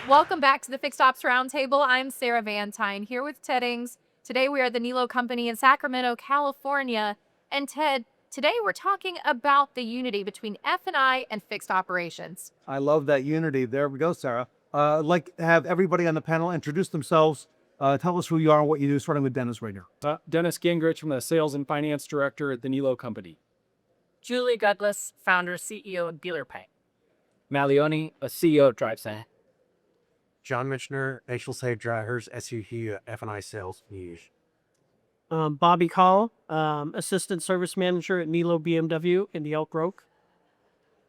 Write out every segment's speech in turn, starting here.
Welcome back to the Fixed Ops Roundtable. I'm Sarah Vantine here with Ted Ings. Today we are at the Niello company in Sacramento, California. And Ted, today we're talking about the unity between F&I and fixed operations. I love that unity. There we go, Sarah. I'd like to have everybody on the panel introduce themselves. Tell us who you are and what you do, starting with Dennis right now. Dennis Gingrich, I'm the Sales and Finance Director at the Niello company. Julie Douglas, founder, CEO of DealerPay. Matt Leone, a CEO of DriveCentric. John Michener, National Safe Drivers, SUP, F&I Sales News. Bobby Call, Assistant Service Manager at Niello BMW in the Elk Grove.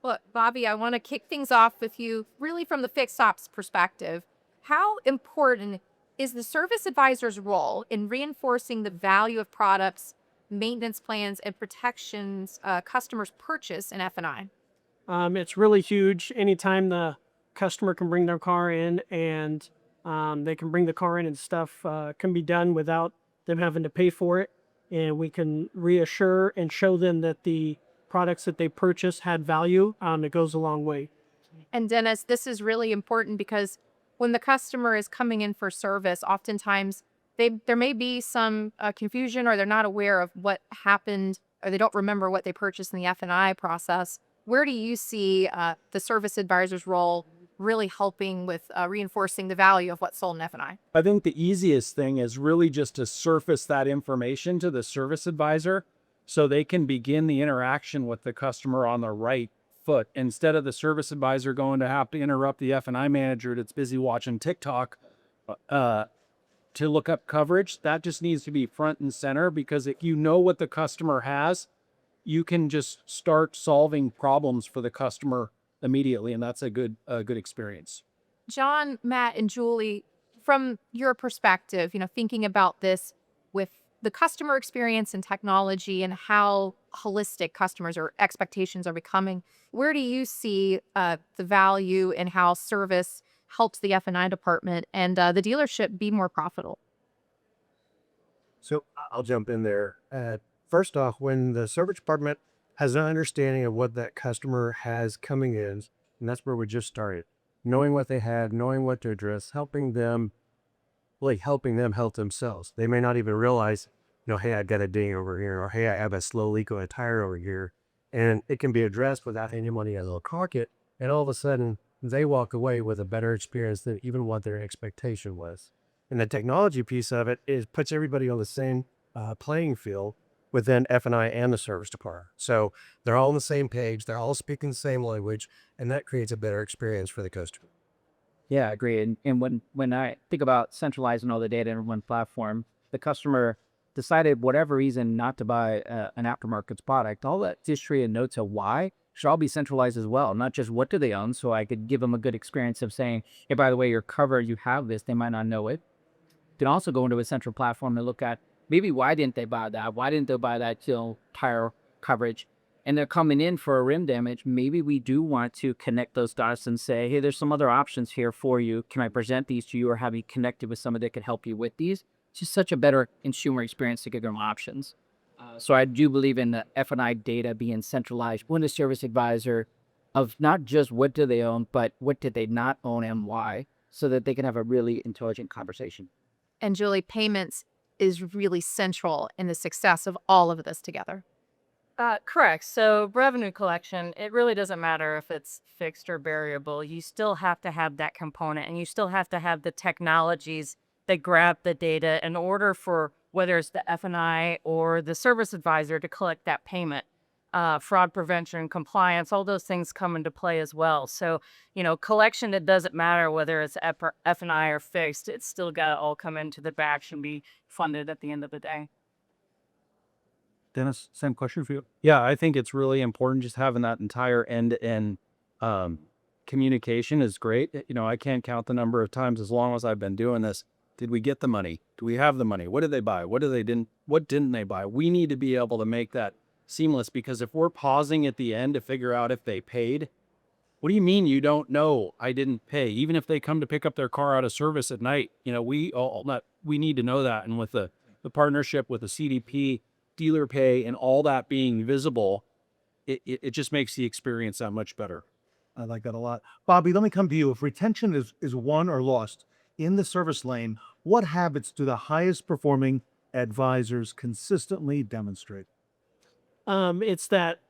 Well, Bobby, I want to kick things off with you really from the fixed ops perspective. How important is the service advisor's role in reinforcing the value of products, maintenance plans, and protections customers purchase in F&I? It's really huge. Anytime the customer can bring their car in and they can bring the car in and stuff can be done without them having to pay for it. And we can reassure and show them that the products that they purchase had value. It goes a long way. And Dennis, this is really important because when the customer is coming in for service, oftentimes there may be some confusion, or they're not aware of what happened, or they don't remember what they purchased in the F&I process. Where do you see the service advisor's role really helping with reinforcing the value of what's sold in F&I? I think the easiest thing is really just to surface that information to the service advisor so they can begin the interaction with the customer on the right foot, instead of the service advisor going to have to interrupt the F&I manager that's busy watching TikTok to look up coverage. That just needs to be front and center, because if you know what the customer has, you can just start solving problems for the customer immediately, and that's a good experience. John, Matt, and Julie, from your perspective, thinking about this with the customer experience and technology and how holistic customers or expectations are becoming, where do you see the value in how service helps the F&I department and the dealership be more profitable? So I'll jump in there. First off, when the service department has an understanding of what that customer has coming in, and that's where we just started, knowing what they had, knowing what to address, helping them help themselves. They may not even realize, hey, I got a ding over here, or hey, I have a slow leak on a tire over here. And it can be addressed without any money in their pocket. And all of a sudden, they walk away with a better experience than even what their expectation was. And the technology piece of it puts everybody on the same playing field within F&I and the service department. So they're all on the same page, they're all speaking the same language, and that creates a better experience for the customer. Yeah, I agree. And when I think about centralizing all the data in one platform, the customer decided whatever reason not to buy an aftermarket product, all that history and notes of why should all be centralized as well, not just what do they own, so I could give them a good experience of saying, hey, by the way, you're covered, you have this, they might not know it. You can also go into a central platform and look at maybe why didn't they buy that? Why didn't they buy that tire coverage? And they're coming in for a rim damage. Maybe we do want to connect those dots and say, hey, there's some other options here for you. Can I present these to you, or have you connected with somebody that could help you with these? It's just such a better consumer experience to give them options. So I do believe in the F&I data being centralized when the service advisor of not just what do they own, but what did they not own and why, so that they can have a really intelligent conversation. And Julie, payments is really central in the success of all of this together. Correct. So revenue collection, it really doesn't matter if it's fixed or variable. You still have to have that component, and you still have to have the technologies that grab the data in order for whether it's the F&I or the service advisor to collect that payment. Fraud prevention, compliance, all those things come into play as well. So, collection, it doesn't matter whether it's F&I or fixed. It's still got to all come into the batch and be funded at the end of the day. Dennis, same question for you. Yeah, I think it's really important just having that entire end-to-end communication is great. I can't count the number of times as long as I've been doing this. Did we get the money? Do we have the money? What did they buy? What didn't they buy? We need to be able to make that seamless, because if we're pausing at the end to figure out if they paid, what do you mean you don't know I didn't pay? Even if they come to pick up their car out of service at night, we need to know that. And with the partnership with the CDP, dealer pay, and all that being visible, it just makes the experience that much better. I like that a lot. Bobby, let me come to you. If retention is won or lost in the service lane, what habits do the highest performing advisors consistently demonstrate? It's that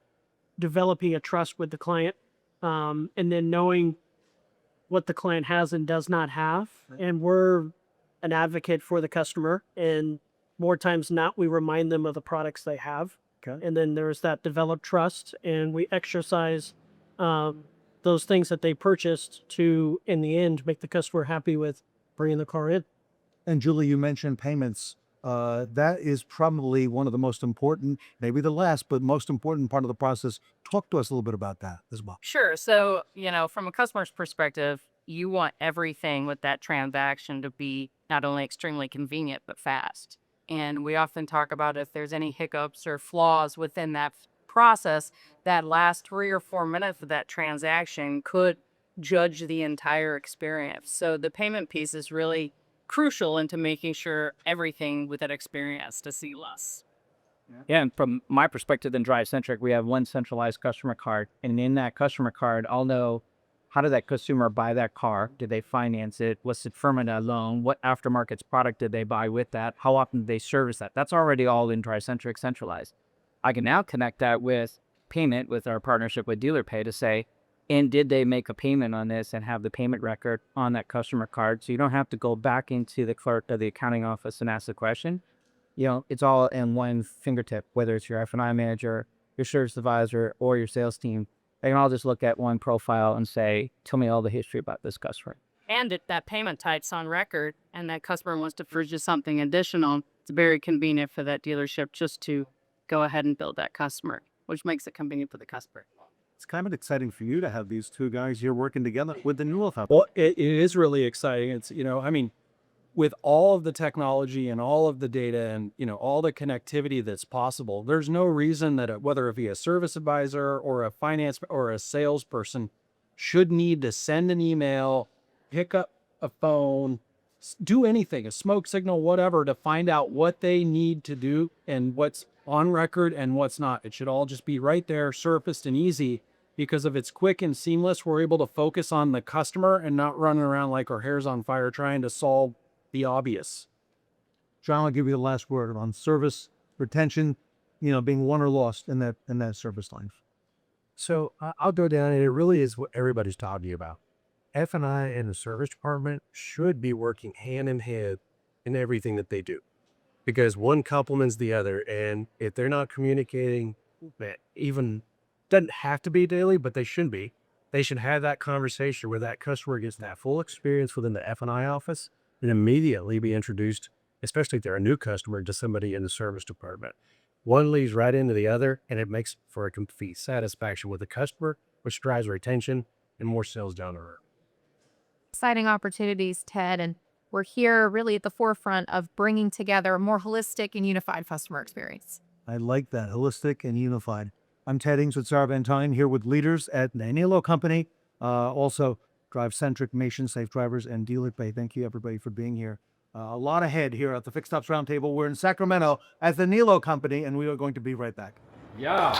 developing a trust with the client, and then knowing what the client has and does not have. And we're an advocate for the customer, and more times than not, we remind them of the products they have. Okay. And then there's that developed trust, and we exercise those things that they purchased to, in the end, make the customer happy with bringing the car in. And Julie, you mentioned payments. That is probably one of the most important, maybe the last, but most important part of the process. Talk to us a little bit about that as well. Sure. So, from a customer's perspective, you want everything with that transaction to be not only extremely convenient, but fast. And we often talk about if there's any hiccups or flaws within that process, that last 3 or 4 minutes of that transaction could judge the entire experience. So the payment piece is really crucial into making sure everything with that experience to seamless. Yeah, and from my perspective in DriveCentric, we have one centralized customer card. And in that customer card, I'll know how did that consumer buy that car? Did they finance it? Was it from a loan? What aftermarket product did they buy with that? How often did they service that? That's already all in DriveCentric centralized. I can now connect that with payment with our partnership with DealerPay to say, and did they make a payment on this and have the payment record on that customer card? So you don't have to go back into the clerk of the accounting office and ask the question. It's all in one fingertip, whether it's your F&I manager, your service advisor, or your sales team. They can all just look at one profile and say, tell me all the history about this customer. And if that payment type's on record and that customer wants to purchase something additional, it's very convenient for that dealership just to go ahead and build that customer, which makes it convenient for the customer. It's kind of exciting for you to have these two guys here working together with the Niello family. Well, it is really exciting. It's, with all of the technology and all of the data and, all the connectivity that's possible, there's no reason that whether it be a service advisor or a finance or a salesperson should need to send an email, pick up a phone, do anything, a smoke signal, whatever, to find out what they need to do and what's on record and what's not. It should all just be right there, surfaced and easy. Because if it's quick and seamless, we're able to focus on the customer and not running around like our hair's on fire trying to solve the obvious. John, I'll give you the last word on service retention, being won or lost in that service line. So I'll go down, and it really is what everybody's talking about. F&I and the service department should be working hand in hand in everything that they do, because one complements the other. And if they're not communicating, even doesn't have to be daily, but they should be. They should have that conversation where that customer gets that full experience within the F&I office and immediately be introduced, especially if they're a new customer, to somebody in the service department. One leads right into the other, and it makes for a complete satisfaction with the customer, which drives retention and more sales down the road. Exciting opportunities, Ted, and we're here really at the forefront of bringing together a more holistic and unified customer experience. I like that, holistic and unified. I'm Ted Ings with Sarah Vantine, here with leaders at the Niello company, also DriveCentric, Nation Safe Drivers, and DealerPay. Thank you, everybody, for being here. A lot ahead here at the Fixed Ops Roundtable. We're in Sacramento at the Niello company, and we are going to be right back. Yeah.